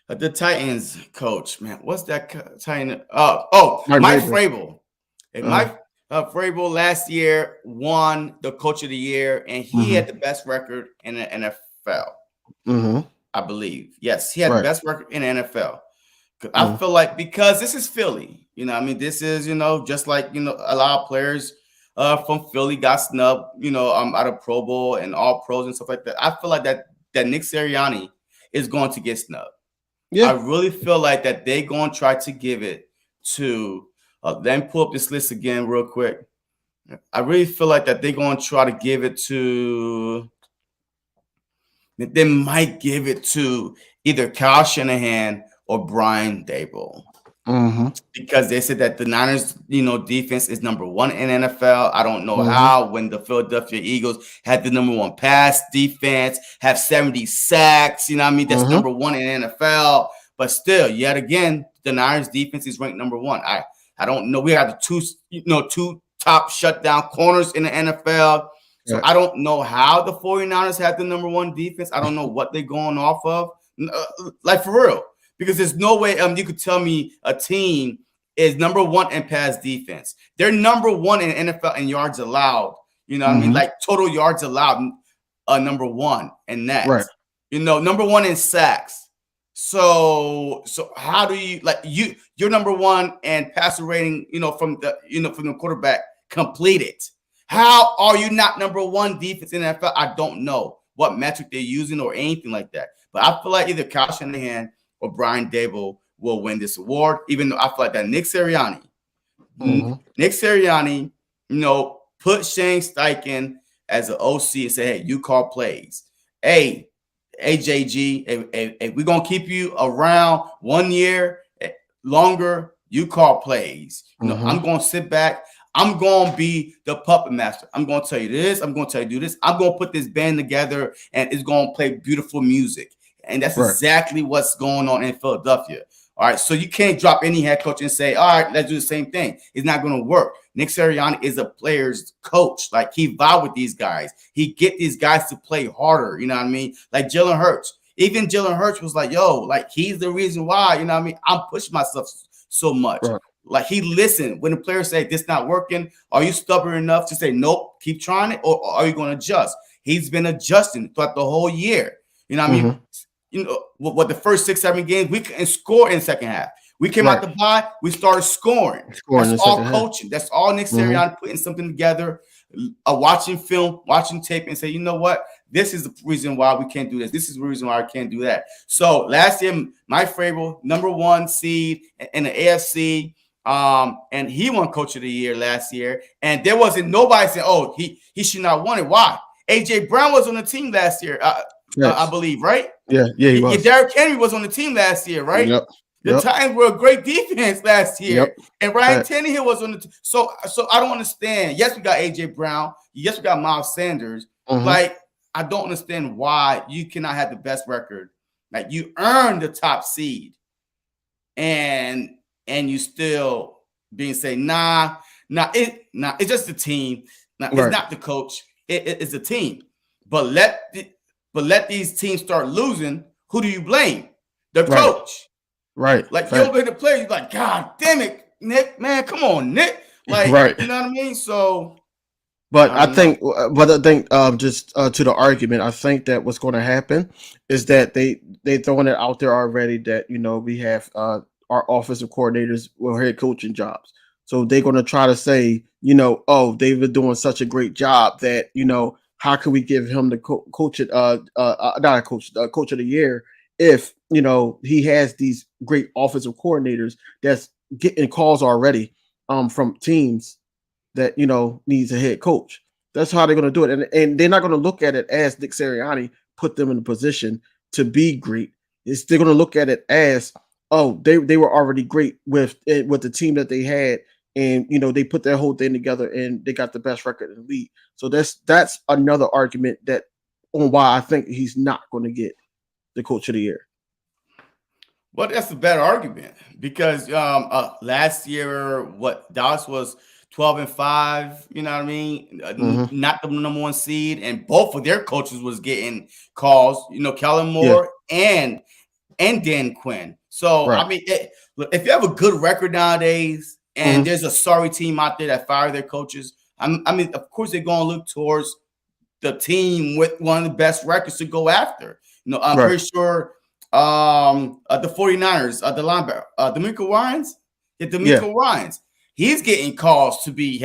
The Titans coach, man. What's that Titan? Mike Vrabel. And Mike Vrabel last year won the coach of the year, and he had the best record in the NFL. I believe. Yes, he had the best record in the NFL. I feel like because this is Philly, this is, just like, a lot of players from Philly got snubbed, out of Pro Bowl and all pros and stuff like that. I feel like that Nick Sirianni is going to get snubbed. Yeah. I really feel like that they're going to try to give it to, let me pull up this list again real quick. I really feel like that they're going to try to give it to, they might give it to either Kyle Shanahan or Brian Daboll. Because they said that the Niners, defense is number 1 in NFL. I don't know how when the Philadelphia Eagles had the number 1 pass defense, have 70 sacks, that's number 1 in NFL. But still, yet again, the Niners defense is ranked number 1. I don't know. We have the two top shutdown corners in the NFL. So I don't know how the 49ers have the number 1 defense. I don't know what they're going off of. Like, for real. Because there's no way you could tell me a team is number 1 in pass defense. They're number 1 in NFL in yards allowed. Like total yards allowed, number 1 in that. Right. Number 1 in sacks. So how do you you're number 1 in passer rating, from the quarterback completed. How are you not number 1 defense in the NFL? I don't know what metric they're using or anything like that. But I feel like either Kyle Shanahan or Brian Daboll will win this award, even though I feel like that Nick Sirianni, put Shane Steichen as an OC and say, hey, you call plays. Hey, AJG, if we're going to keep you around 1 year longer, you call plays. I'm going to sit back. I'm going to be the puppet master. I'm going to tell you this. I'm going to tell you do this. I'm going to put this band together, and it's going to play beautiful music. And that's exactly what's going on in Philadelphia. All right. So you can't drop any head coach and say, all right, let's do the same thing. It's not going to work. Nick Sirianni is a player's coach. Like, he vibed with these guys. He get these guys to play harder. You know what I mean? Like Jalen Hurts. Even Jalen Hurts was like, yo, like, he's the reason why, I'm pushing myself so much. Right. Like, he listened when the players say this not working. Are you stubborn enough to say, nope, keep trying it? Or are you going to adjust? He's been adjusting throughout the whole year. You know what I mean? What the first 6-7 games, we couldn't score in the second half. We came out the bye, we started scoring. That's all coaching. That's all Nick Sirianni putting something together, watching film, watching tape, and say, you know what? This is the reason why we can't do this. This is the reason why I can't do that. So last year, Mike Vrabel, number 1 seed in the AFC, and he won Coach of the Year last year. And there wasn't nobody saying, oh, he should not won it. Why? AJ Brown was on the team last year. I believe, right? Yeah, he was. Derrick Henry was on the team last year, right? Yep. The Titans were a great defense last year, and Ryan Tannehill was on the. So I don't understand. Yes, we got AJ Brown. Yes, we got Miles Sanders. Like, I don't understand why you cannot have the best record. Like, you earned the top seed, and you still being say it's just the team. It's not the coach. It's the team. But let these teams start losing. Who do you blame? The coach. Right. Like, you over the player, you're like, God damn it, Nick, man, come on, Nick. Like, you know what I mean? So, but I think just to the argument, I think that what's going to happen is that they throwing it out there already that, you know, we have our offensive coordinators with head coaching jobs. So they're going to try to say, you know, oh, they've been doing such a great job that, you know, how can we give him the coach of the year if, you know, he has these great offensive coordinators that's getting calls already from teams that, you know, needs a head coach. That's how they're going to do it. And they're not going to look at it as Nick Sirianni put them in a position to be great. They're going to look at it as, oh, they were already great with the team that they had. And, you know, they put that whole thing together and they got the best record in the league. So that's another argument that on why I think he's not going to get the coach of the year. Well, that's a better argument because last year, Dallas was 12-5. You know what I mean? Not the number one seed, and both of their coaches was getting calls. You know, Kellen Moore and Dan Quinn. So I mean, if you have a good record nowadays, and there's a sorry team out there that fire their coaches, I mean, of course they're going to look towards the team with one of the best records to go after. You know, I'm pretty sure the 49ers, the linebacker, DeMeco Ryans. Ryans. He's getting calls to be,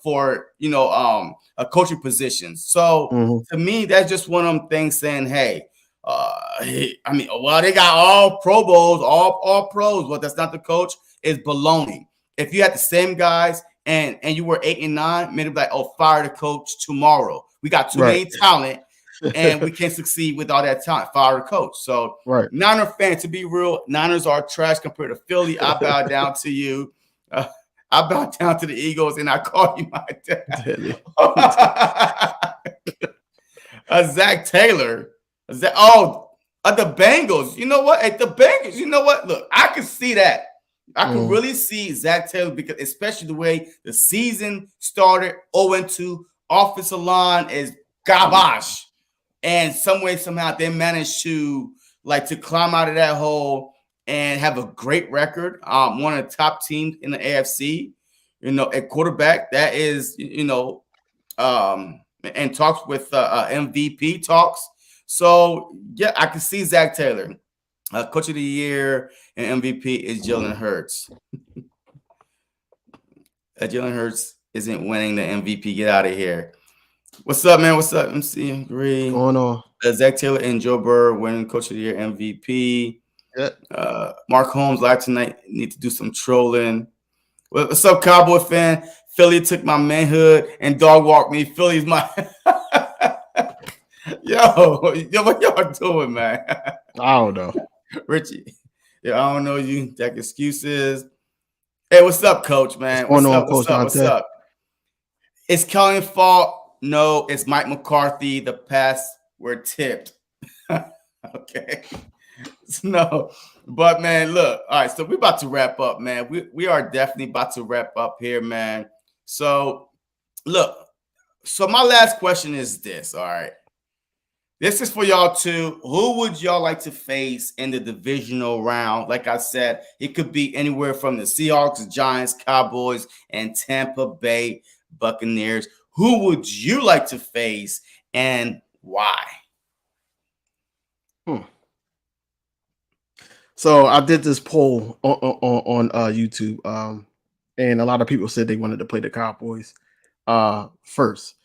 for, a coaching position. So to me, that's just one of them things saying, hey, they got all Pro Bowls, all pros, but that's not the coach, is baloney. If you had the same guys and you were 8-9, maybe like, oh, fire the coach tomorrow. We got too many talent. And we can't succeed with all that talent. Fire the coach. So, Niner fan, to be real, Niners are trash compared to Philly. I bow down to you. I bow down to the Eagles, and I call you my dad. Zach Taylor. The Bengals. You know what? At the Bengals, you know what? Look, I can see that. I can really see Zach Taylor, because especially the way the season started, 0-2, offensive line is garbage. And some way, somehow, they managed to climb out of that hole and have a great record. One of the top teams in the AFC. You know, at quarterback, that is, and talks with MVP talks. So yeah, I can see Zach Taylor. Coach of the year and MVP is Jalen Hurts. Jalen Hurts isn't winning the MVP. Get out of here. What's up, man? What's up, MC? Agree. Going on. Zach Taylor and Joe Burrow winning Coach of the Year MVP. Mark Holmes live tonight. Need to do some trolling. What's up, Cowboy fan? Philly took my manhood and dog walked me. Philly's my yo, what y'all doing, man? I don't know. Richie. Yeah, I don't know you. That excuses. Hey, what's up, Coach, man? What's up? It's Kelly's fault. No, it's Mike McCarthy. The pass were tipped. Okay. No, but man, look. All right, so we're about to wrap up, man. We are definitely about to wrap up here, man. So, look. So my last question is this. All right. This is for y'all too. Who would y'all like to face in the divisional round? Like I said, it could be anywhere from the Seahawks, Giants, Cowboys, and Tampa Bay Buccaneers. Who would you like to face and why? So I did this poll on YouTube, and a lot of people said they wanted to play the Cowboys first.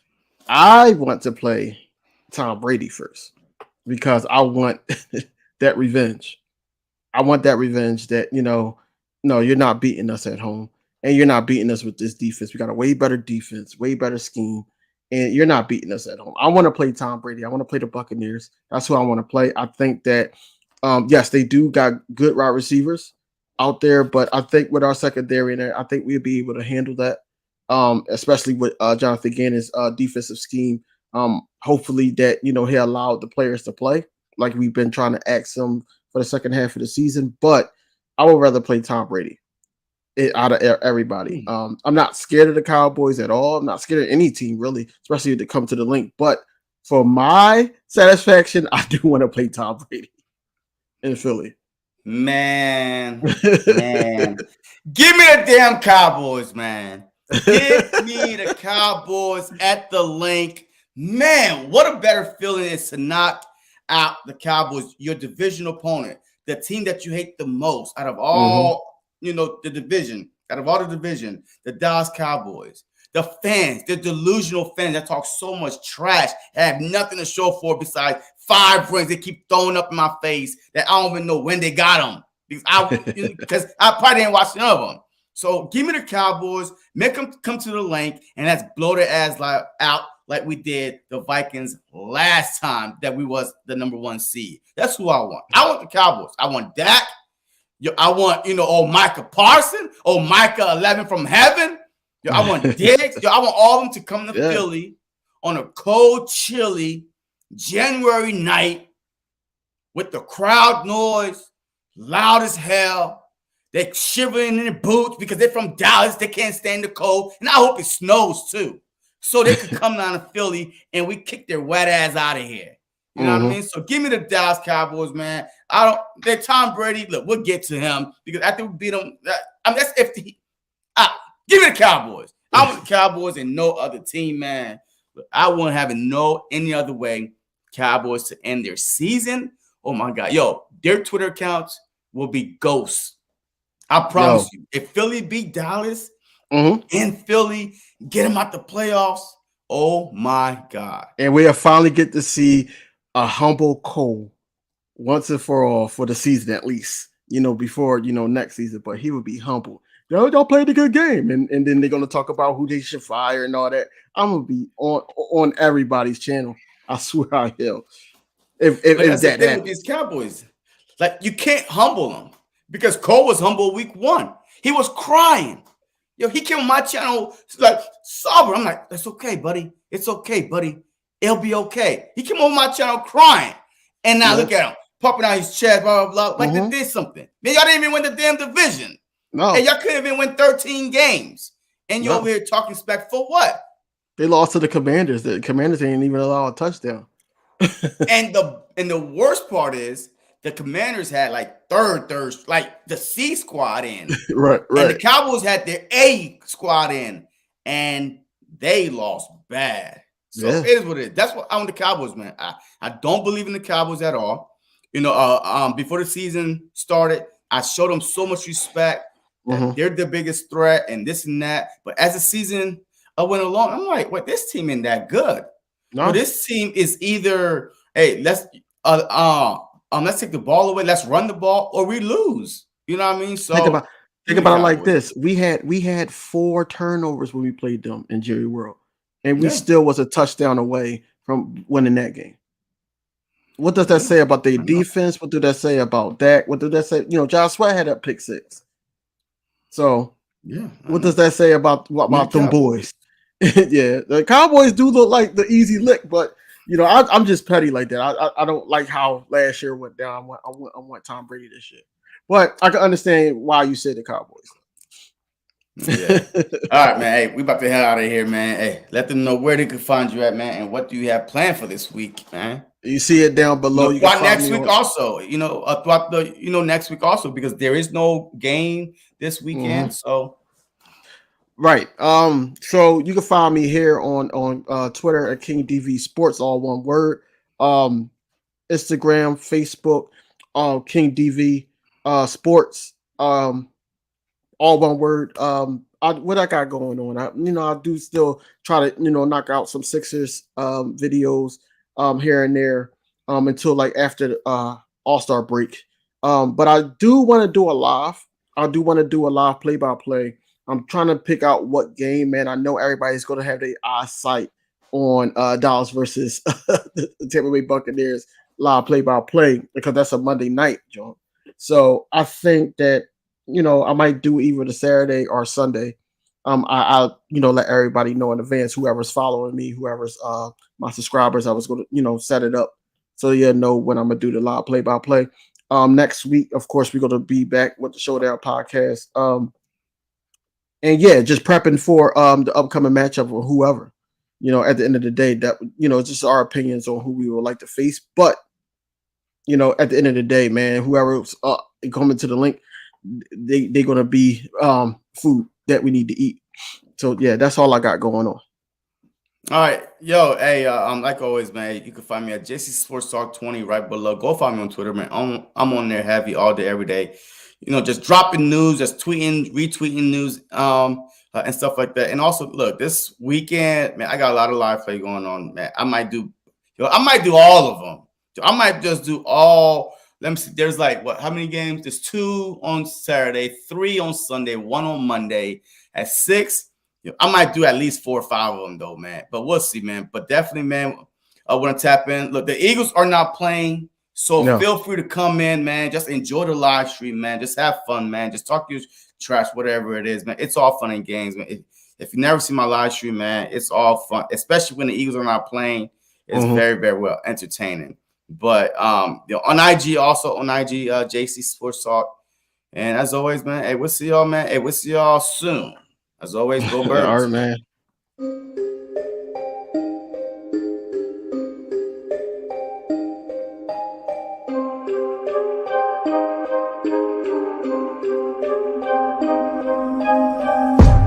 I want to play Tom Brady first because I want that revenge. I want that revenge that, no, you're not beating us at home. And you're not beating us with this defense. We got a way better defense, way better scheme, and you're not beating us at home. I want to play Tom Brady. I want to play the Buccaneers. That's who I want to play. I think that, yes, they do got good wide receivers. out there, but I think with our secondary in there, I think we'll be able to handle that. Especially with Jonathan Gannon's defensive scheme. Hopefully that he allowed the players to play like we've been trying to ask them for the second half of the season. But I would rather play Tom Brady out of everybody. I'm not scared of the Cowboys at all. I'm not scared of any team really, especially if they come to the link. But for my satisfaction, I do want to play Tom Brady in Philly. Man. Give me the damn Cowboys, man. Give me the Cowboys at the link. Man, what a better feeling is to knock out the Cowboys, your division opponent, the team that you hate the most out of all, the division, the Dallas Cowboys. The fans, the delusional fans that talk so much trash and have nothing to show for besides 5 rings they keep throwing up in my face that I don't even know when they got them. Because I probably didn't watch none of them. So give me the Cowboys, make them come to the link, and let's blow their ass out like we did the Vikings last time that we was the number 1 seed. That's who I want. I want the Cowboys. I want Dak. I want, Micah Parson, Micah 11 from heaven. I want Diggs. I want all of them to come to Philly on a cold, chilly January night with the crowd noise, loud as hell. They're shivering in their boots because they're from Dallas. They can't stand the cold. And I hope it snows too. So they could come down to Philly and we kick their wet ass out of here. You know what I mean? So give me the Dallas Cowboys, man. They're Tom Brady. Look, we'll get to him because after we beat them, that's if give me the Cowboys. I want the Cowboys and no other team, man. Look, I won't have it any other way. Cowboys to end their season. Oh my God. Their Twitter accounts will be ghosts. I promise you. If Philly beat Dallas in Philly, get them out the playoffs. Oh my God. And we'll finally get to see a humble Cole once and for all for the season at least. Before next season, but he would be humble. Y'all played a good game, and then they're gonna talk about who they should fire and all that. I'm gonna be on everybody's channel. I swear I will. If that happens with these Cowboys, like you can't humble them because Cole was humble week 1. He was crying. He came on my channel like sober. I'm like, that's okay, buddy. It's okay, buddy. It'll be okay. He came on my channel crying, and now look at him popping out his chest, blah blah blah. Like they did something. Man, y'all didn't even win the damn division. No, and y'all couldn't even win 13 games, and you're over here talking spec for what? They lost to the Commanders. The Commanders didn't even allow a touchdown. and the worst part is the Commanders had like third, like the C squad in, right. And the Cowboys had their A squad in, and they lost bad. So it is what it is. That's what I want the Cowboys, man. I don't believe in the Cowboys at all. Before the season started, I showed them so much respect. They're the biggest threat and this and that. But as the season went along, I'm like, wait, this team ain't that good. No. Well, this team is either, hey, let's take the ball away, let's run the ball, or we lose. You know what I mean? So think about it like this. We had 4 turnovers when we played them in Jerry World, and we still was a touchdown away from winning that game. What does that say about their defense? What did that say about Dak? What did that say? Josh Sweat had that pick 6. So what does that say about them boys? The Cowboys do look like the easy lick, but I'm just petty like that. I don't like how last year went down. I want Tom Brady this year, but I can understand why you said the Cowboys. Yeah. All right, man. Hey, we about to head out of here, man. Hey, let them know where they can find you at, man, and what do you have planned for this week, man? You see it down below. You can next week also, throughout the, next week also, because there is no game this weekend. So, right. So you can find me here on Twitter at King DV Sports, all one word. Instagram, Facebook, King DV Sports, all one word. What I got going on? I do still try to knock out some Sixers videos here and there until like after the All-Star break. But I do want to do a live. I do want to do a live play-by-play. I'm trying to pick out what game, man. I know everybody's going to have their eyesight on Dallas versus the Tampa Bay Buccaneers live play-by-play because that's a Monday night, John. So I think that I might do either the Saturday or Sunday. I'll let everybody know in advance. Whoever's following me, whoever's my subscribers, I was gonna set it up so know when I'm gonna do the live play by play. Next week, of course, we're gonna be back with the Showdown podcast. And yeah, just prepping for the upcoming matchup or whoever. At the end of the day, that it's just our opinions on who we would like to face. But at the end of the day, man, whoever's coming to the link, they're gonna be food that we need to eat. So yeah, that's all I got going on. All right, yo, hey, like always, man, you can find me at JC Sports Talk 20 right below. Go find me on Twitter, man. I'm on there heavy all day, every day. Just dropping news, just tweeting, retweeting news, and stuff like that. And also, look, this weekend, man, I got a lot of live play going on, man. I might do all of them. I might just do all. Let me see. There's like how many games? There's 2 on Saturday, 3 on Sunday, 1 on Monday at 6. I might do at least 4 or 5 of them though, man. But we'll see, man. But definitely, man, I want to tap in. Look, the Eagles are not playing, so feel free to come in, man. Just enjoy the live stream, man. Just have fun, man. Just talk your trash, whatever it is, man. It's all fun and games, man. If you never see my live stream, man, it's all fun, especially when the Eagles are not playing. It's very, very well entertaining. But on IG, also on IG, JC Sports Talk. And as always, man, hey, we'll see y'all, man. Hey, we'll see y'all soon. As always, go Birds. All right, man.